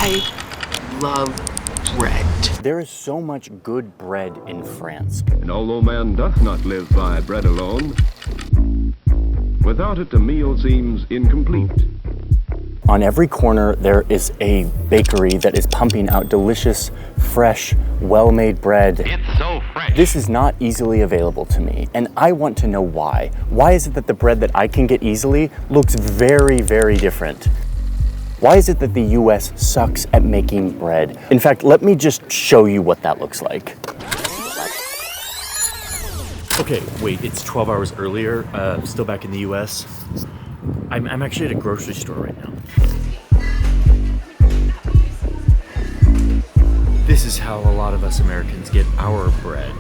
I love bread. There is so much good bread in France. And although man doth not live by bread alone, without it a meal seems incomplete. On every corner, there is a bakery that is pumping out delicious, fresh, well-made bread. It's so fresh. This is not easily available to me, and I want to know why. Why is it that the bread that I can get easily looks very, very different? Why is it that the US sucks at making bread? In fact, let me just show you what that looks like. Okay, wait, it's 12 hours earlier, still back in the US. I'm actually at a grocery store right now. This is how a lot of us Americans get our bread.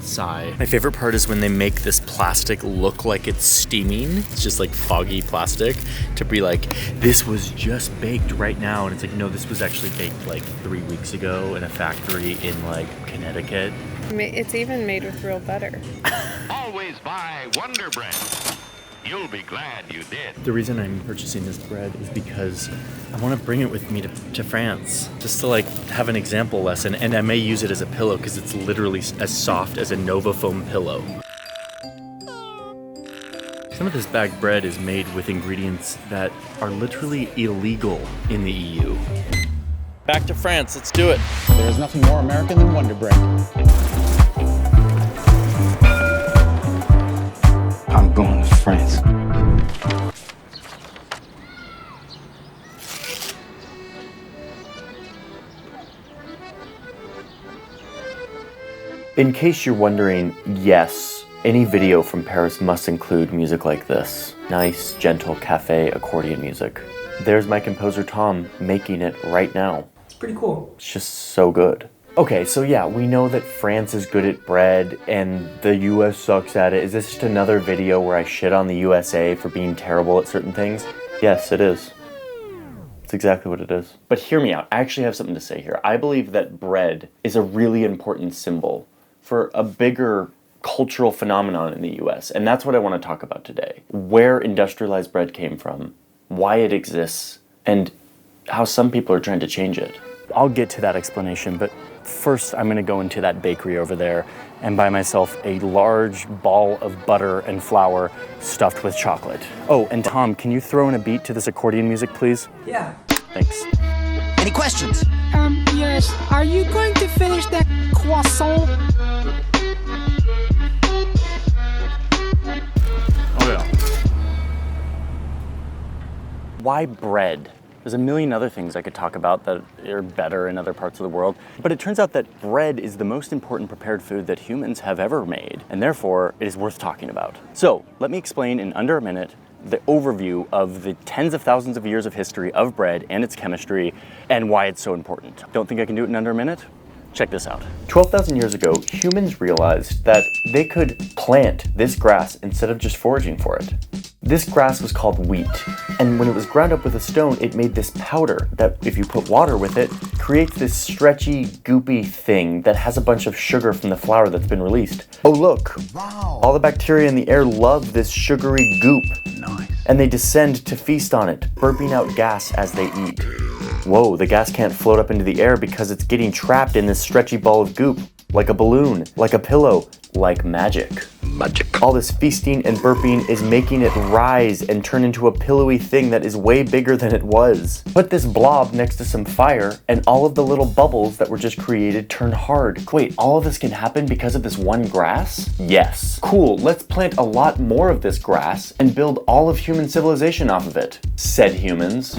Sigh. My favorite part is when they make this plastic look like it's steaming. It's just like foggy plastic to be like, this was just baked right now. And it's like, no, this was actually baked like 3 weeks ago in a factory in like Connecticut. It's even made with real butter. Always buy Wonder Bread. You'll be glad you did. The reason I'm purchasing this bread is because I want to bring it with me to France, just to like have an example lesson, and I may use it as a pillow because it's literally as soft as a Nova foam pillow. Some of this bagged bread is made with ingredients that are literally illegal in the EU. Back to France, let's do it. There's nothing more American than Wonder Bread. I'm going to France. In case you're wondering, yes, any video from Paris must include music like this. Nice, gentle cafe accordion music. There's my composer Tom making it right now. It's pretty cool. It's just so good. Okay, so yeah, we know that France is good at bread and the US sucks at it. Is this just another video where I shit on the USA for being terrible at certain things? Yes, it is. It's exactly what it is. But hear me out, I actually have something to say here. I believe that bread is a really important symbol for a bigger cultural phenomenon in the US, and that's what I want to talk about today. Where industrialized bread came from, why it exists, and how some people are trying to change it. I'll get to that explanation, but first I'm gonna go into that bakery over there and buy myself a large ball of butter and flour stuffed with chocolate. Oh, and Tom, can you throw in a beat to this accordion music, please? Yeah. Thanks. Any questions? Yes. Are you going to finish that croissant? Oh yeah. Why bread? There's a million other things I could talk about that are better in other parts of the world, but it turns out that bread is the most important prepared food that humans have ever made, and therefore it is worth talking about. So let me explain in under a minute the overview of the tens of thousands of years of history of bread and its chemistry and why it's so important. Don't think I can do it in under a minute? Check this out. 12,000 years ago, humans realized that they could plant this grass instead of just foraging for it. This grass was called wheat, and when it was ground up with a stone, it made this powder that, if you put water with it, creates this stretchy, goopy thing that has a bunch of sugar from the flour that's been released. Oh look, Wow. all the bacteria in the air love this sugary goop. Nice. And they descend to feast on it, burping out gas as they eat. Whoa, the gas can't float up into the air because it's getting trapped in this stretchy ball of goop, like a balloon, like a pillow, like magic. Magic. All this feasting and burping is making it rise and turn into a pillowy thing that is way bigger than it was. Put this blob next to some fire, and all of the little bubbles that were just created turn hard. Wait, all of this can happen because of this one grass? Yes. Cool, let's plant a lot more of this grass and build all of human civilization off of it, said humans.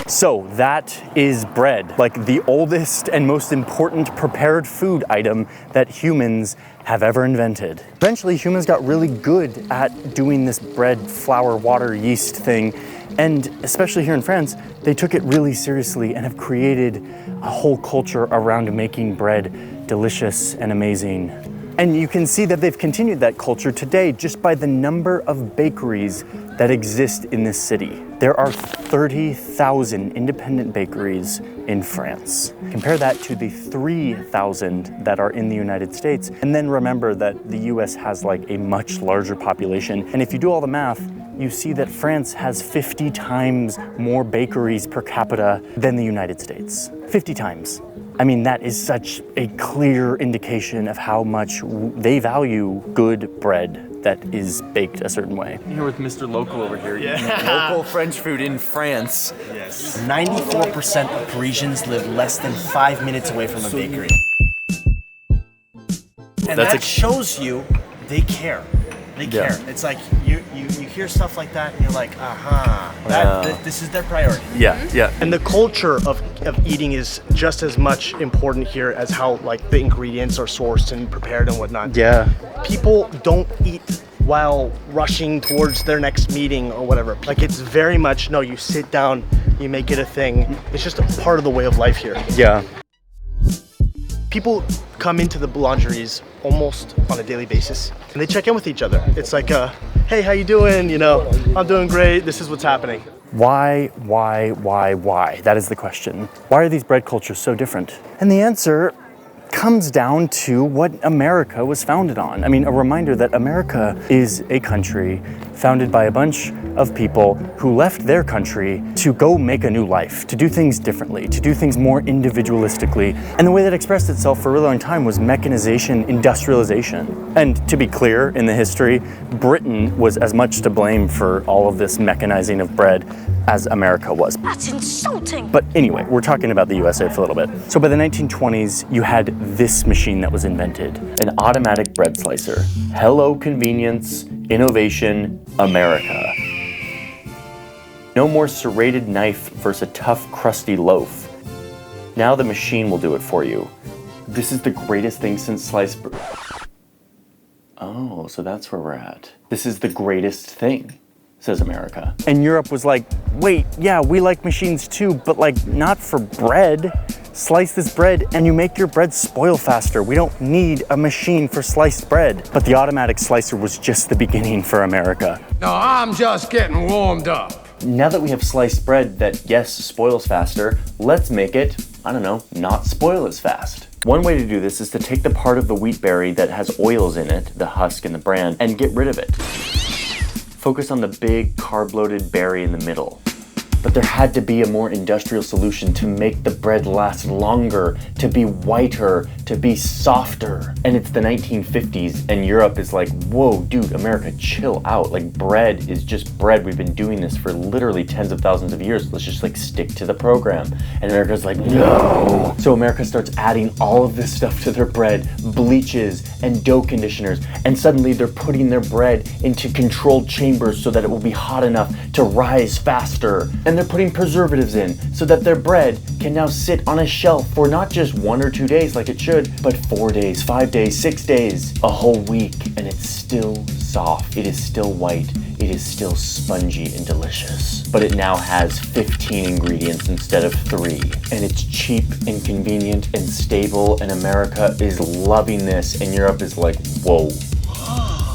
So that is bread, like the oldest and most important prepared food item that humans have ever invented. Eventually, humans got really good at doing this bread, flour, water, yeast thing, and especially here in France, they took it really seriously and have created a whole culture around making bread delicious and amazing. And you can see that they've continued that culture today just by the number of bakeries that exist in this city. There are 30,000 independent bakeries in France. Compare that to the 3,000 that are in the United States. And then remember that the US has like a much larger population. And if you do all the math, you see that France has 50 times more bakeries per capita than the United States. 50 times. I mean, that is such a clear indication of how much they value good bread that is baked a certain way. Here with Mr. Local over here. Yeah. Local French food in France. Yes. 94% of Parisians live less than 5 minutes away from a bakery. And that shows you they care. They care. It's like you hear stuff like that and you're like, this is their priority. Yeah. And the culture of eating is just as much important here as how like the ingredients are sourced and prepared and whatnot. Yeah. People don't eat while rushing towards their next meeting or whatever. Like it's very much, no, you sit down, you make it a thing. It's just a part of the way of life here. Yeah. People come into the boulangeries almost on a daily basis and they check in with each other. It's like, hey, how you doing? You know, I'm doing great. This is what's happening. Why? That is the question. Why are these bread cultures so different? And the answer comes down to what America was founded on. I mean, a reminder that America is a country founded by a bunch of people who left their country to go make a new life, to do things differently, to do things more individualistically. And the way that expressed itself for a really long time was mechanization, industrialization. And to be clear, in the history, Britain was as much to blame for all of this mechanizing of bread as America was. That's insulting. But anyway, we're talking about the USA for a little bit. So by the 1920s, you had this machine that was invented, an automatic bread slicer. Hello, convenience, innovation, America. No more serrated knife versus a tough, crusty loaf. Now the machine will do it for you. This is the greatest thing since sliced bread. Oh, so that's where we're at. This is the greatest thing, says America. And Europe was like, wait, yeah, we like machines too, but like not for bread. Slice this bread and you make your bread spoil faster. We don't need a machine for sliced bread. But the automatic slicer was just the beginning for America. No, I'm just getting warmed up. Now that we have sliced bread that, yes, spoils faster, let's make it, I don't know, not spoil as fast. One way to do this is to take the part of the wheat berry that has oils in it, the husk and the bran, and get rid of it. Focus on the big, carb-loaded berry in the middle. But there had to be a more industrial solution to make the bread last longer, to be whiter, to be softer. And it's the 1950s and Europe is like, whoa, dude, America, chill out. Like bread is just bread. We've been doing this for literally tens of thousands of years. Let's just like stick to the program. And America's like, no. So America starts adding all of this stuff to their bread, bleaches and dough conditioners. And suddenly they're putting their bread into controlled chambers so that it will be hot enough to rise faster. And they're putting preservatives in so that their bread can now sit on a shelf for not just 1 or 2 days like it should, but 4 days, 5 days, 6 days, a whole week, and it's still soft. It is still white. It is still spongy and delicious. But it now has 15 ingredients instead of 3. And it's cheap and convenient and stable, and America is loving this, and Europe is like, whoa.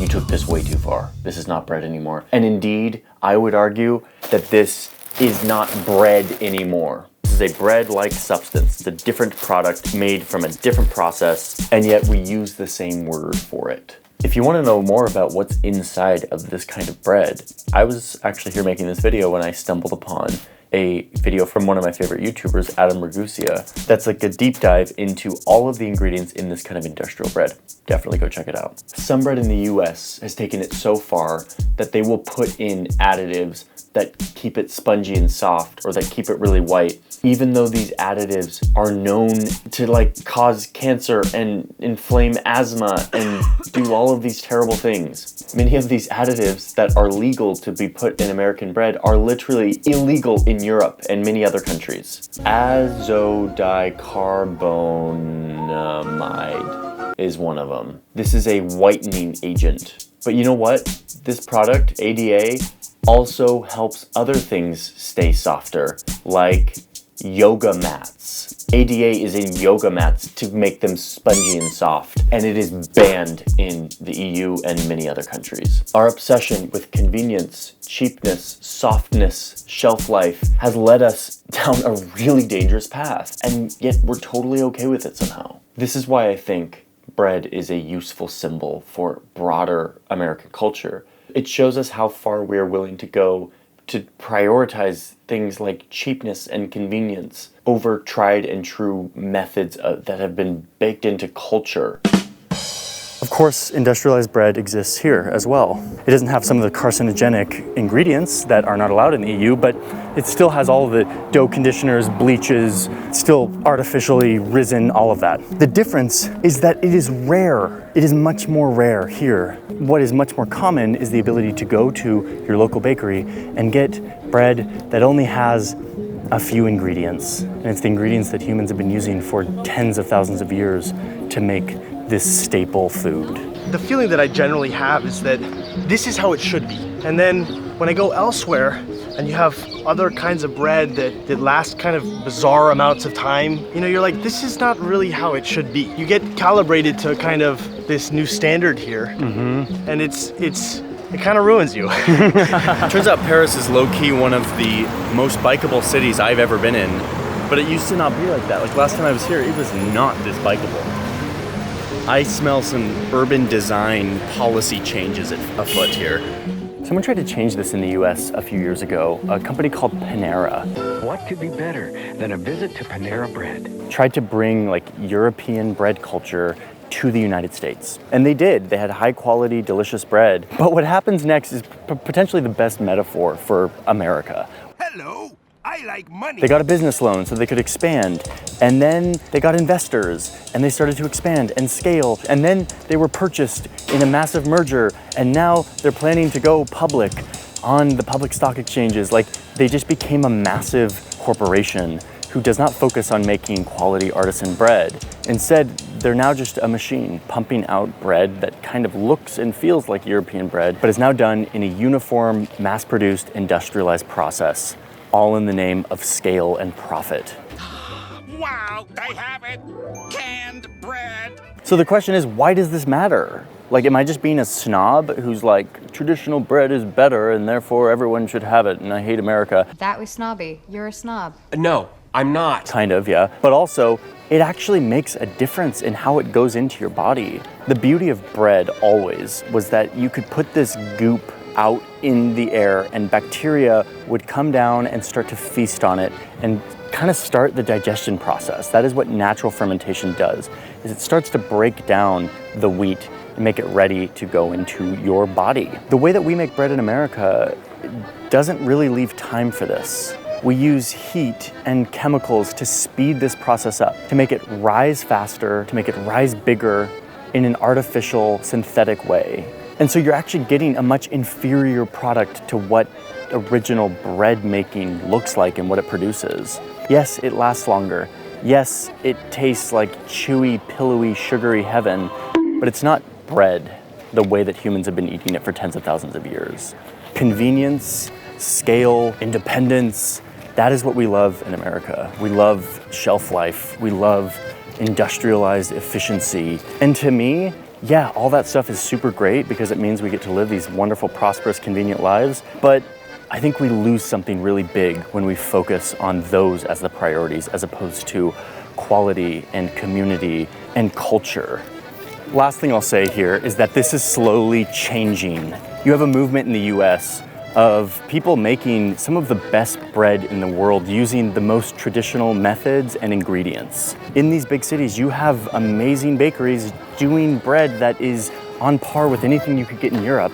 You took this way too far. This is not bread anymore. And indeed, I would argue that this is not bread anymore. This is a bread-like substance. It's a different product made from a different process, and yet we use the same word for it. If you want to know more about what's inside of this kind of bread, I was actually here making this video when I stumbled upon a video from one of my favorite YouTubers, Adam Ragusea, that's like a deep dive into all of the ingredients in this kind of industrial bread. Definitely go check it out. Some bread in the US has taken it so far that they will put in additives that keep it spongy and soft, or that keep it really white, even though these additives are known to like cause cancer and inflame asthma and do all of these terrible things. Many of these additives that are legal to be put in American bread are literally illegal in Europe and many other countries. Azodicarbonamide is one of them. This is a whitening agent. But you know what? This product, ADA, also helps other things stay softer, like yoga mats. ADA is in yoga mats to make them spongy and soft, and it is banned in the EU and many other countries. Our obsession with convenience, cheapness, softness, shelf life has led us down a really dangerous path, and yet we're totally okay with it somehow. This is why I think bread is a useful symbol for broader American culture, It shows us how far we are willing to go to prioritize things like cheapness and convenience over tried and true methods that have been baked into culture. Of course, industrialized bread exists here as well. It doesn't have some of the carcinogenic ingredients that are not allowed in the EU, but it still has all of the dough conditioners, bleaches, still artificially risen, all of that. The difference is that it is rare. It is much more rare here. What is much more common is the ability to go to your local bakery and get bread that only has a few ingredients. And it's the ingredients that humans have been using for tens of thousands of years to make this staple food. The feeling that I generally have is that this is how it should be. And then when I go elsewhere and you have other kinds of bread that last kind of bizarre amounts of time, you know, you're like, this is not really how it should be. You get calibrated to kind of this new standard here, and it kind of ruins you. Turns out Paris is low-key one of the most bikeable cities I've ever been in, but it used to not be like that. Like last time I was here, it was not this bikeable. I smell some urban design policy changes afoot here. Someone tried to change this in the US a few years ago, a company called Panera. What could be better than a visit to Panera Bread? Tried to bring like European bread culture to the United States. And they did. They had high quality, delicious bread. But what happens next is potentially the best metaphor for America. Hello, I like money. They got a business loan so they could expand. And then they got investors and they started to expand and scale. And then they were purchased in a massive merger. And now they're planning to go public on the public stock exchanges. Like they just became a massive corporation who does not focus on making quality artisan bread. Instead, they're now just a machine pumping out bread that kind of looks and feels like European bread, but is now done in a uniform, mass-produced, industrialized process, all in the name of scale and profit. Wow, they have it! Canned bread! So the question is, why does this matter? Like, am I just being a snob who's like, traditional bread is better and therefore everyone should have it and I hate America? That was snobby. You're a snob. No, I'm not. Kind of, yeah. But also, it actually makes a difference in how it goes into your body. The beauty of bread always was that you could put this goop out in the air and bacteria would come down and start to feast on it and kind of start the digestion process. That is what natural fermentation does, is it starts to break down the wheat and make it ready to go into your body. The way that we make bread in America doesn't really leave time for this. We use heat and chemicals to speed this process up, to make it rise faster, to make it rise bigger in an artificial, synthetic way. And so you're actually getting a much inferior product to what original bread making looks like and what it produces. Yes, it lasts longer. Yes, it tastes like chewy, pillowy, sugary heaven, but it's not bread the way that humans have been eating it for tens of thousands of years. Convenience, scale, independence, that is what we love in America. We love shelf life. We love industrialized efficiency. And to me, yeah, all that stuff is super great because it means we get to live these wonderful, prosperous, convenient lives. But I think we lose something really big when we focus on those as the priorities as opposed to quality and community and culture. Last thing I'll say here is that this is slowly changing. You have a movement in the US of people making some of the best bread in the world using the most traditional methods and ingredients. In these big cities, you have amazing bakeries doing bread that is on par with anything you could get in Europe.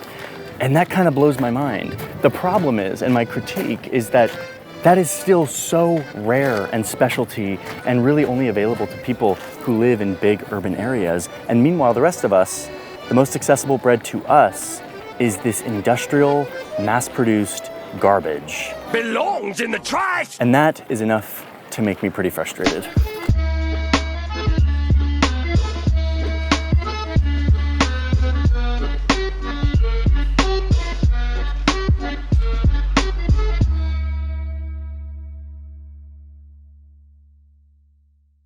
And that kind of blows my mind. The problem is, and my critique is that that is still so rare and specialty and really only available to people who live in big urban areas. And meanwhile, the rest of us, the most accessible bread to us is this industrial, mass-produced garbage. Belongs in the trash! And that is enough to make me pretty frustrated.